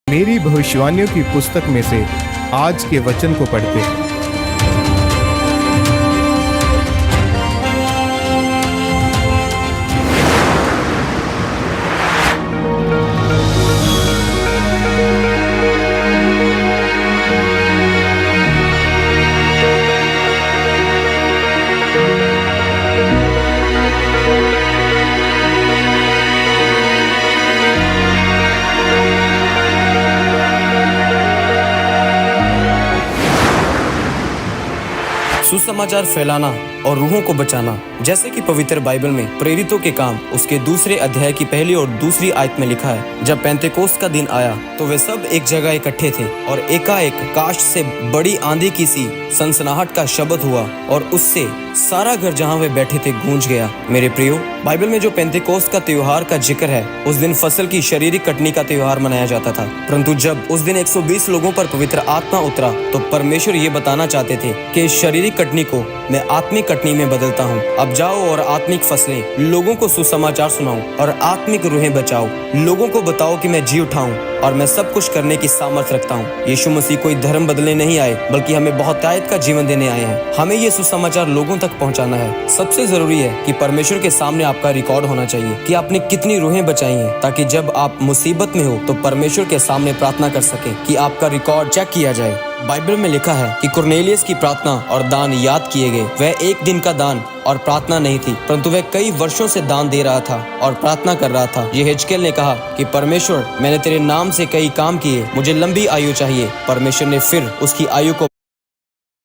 मेरी भविष्यवाणियों की पुस्तक में से आज के वचन को पढ़ते हैं। सुसमाचार फैलाना और रूहों को बचाना, जैसे कि पवित्र बाइबल में प्रेरितों के काम उसके दूसरे अध्याय की पहली और दूसरी आयत में लिखा है। जब पेंतेकोस्त का दिन आया तो वे सब एक जगह इकट्ठे थे और एकाएक काश से बड़ी आंधी की सी सनसनाहट का शब्द हुआ और उससे सारा घर जहाँ वे बैठे थे गूंज गया। मेरे प्रियो, बाइबल में जो पेंतेकोस्त का त्योहार का जिक्र है, उस दिन फसल की शारीरिक कटनी का त्योहार मनाया जाता था। परंतु जब उस दिन 120 लोगों पर पवित्र आत्मा उतरा तो परमेश्वर ये बताना चाहते थे कि इस शारीरिक कटनी को मैं आत्मिक कटनी में बदलता हूँ। अब जाओ और आत्मिक फसलें, लोगों को सुसमाचार सुनाओ और आत्मिक रूहें बचाओ। लोगों को बताओ कि मैं जी उठाऊं और मैं सब कुछ करने की सामर्थ रखता हूँ। यीशु मसीह कोई धर्म बदलने नहीं आए, बल्कि हमें बहुतायत का जीवन देने आए हैं। हमें ये सुसमाचार लोगों तक पहुँचाना है। सबसे जरूरी है कि परमेश्वर के सामने आपका रिकॉर्ड होना चाहिए कि आपने कितनी रूहें बचाई हैं, ताकि जब आप मुसीबत में हो तो परमेश्वर के सामने प्रार्थना कर सके कि आपका रिकॉर्ड चेक किया जाए। बाइबल में लिखा है कि कुरनेलियस की प्रार्थना और दान याद किए गए। वह एक दिन का दान और प्रार्थना नहीं थी, परंतु वह कई वर्षों से दान दे रहा था और प्रार्थना कर रहा था। ये हिजकिय्याह ने कहा कि परमेश्वर, मैंने तेरे नाम से कई काम किए, मुझे लंबी आयु चाहिए। परमेश्वर ने फिर उसकी आयु को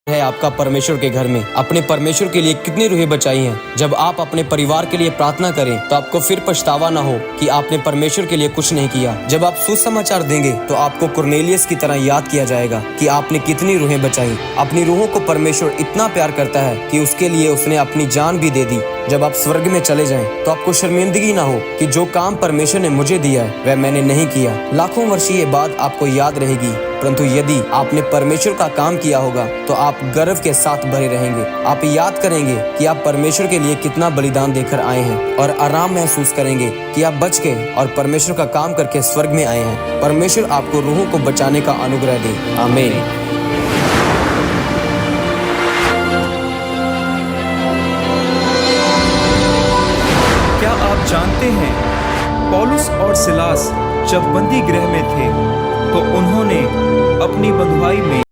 है आपका परमेश्वर के घर में। अपने परमेश्वर के लिए कितनी रूहें बचाई हैं। जब आप अपने परिवार के लिए प्रार्थना करें तो आपको फिर पछतावा ना हो कि आपने परमेश्वर के लिए कुछ नहीं किया। जब आप सुसमाचार देंगे तो आपको कुरनेलियस की तरह याद किया जाएगा कि आपने कितनी रूहें बचाई। अपनी रूहों को परमेश्वर इतना प्यार करता है कि उसके लिए उसने अपनी जान भी दे दी। जब आप स्वर्ग में चले जाएं तो आपको शर्मिंदगी ना हो कि जो काम परमेश्वर ने मुझे दिया है वह मैंने नहीं किया। लाखों वर्ष ये बात आपको याद रहेगी, परंतु यदि आपने परमेश्वर का काम किया होगा तो आप गर्व के साथ भरे रहेंगे। आप याद करेंगे कि आप परमेश्वर के लिए कितना बलिदान देकर आए हैं और आराम महसूस करेंगे कि आप बच गए और परमेश्वर का काम करके स्वर्ग में आए हैं। परमेश्वर आपको रूहों को बचाने का अनुग्रह दे। आमीन। क्या आप जानते हैं, पौलुस और सिलास जब बंदी गृह में थे तो उन्होंने अपनी बंधुआई में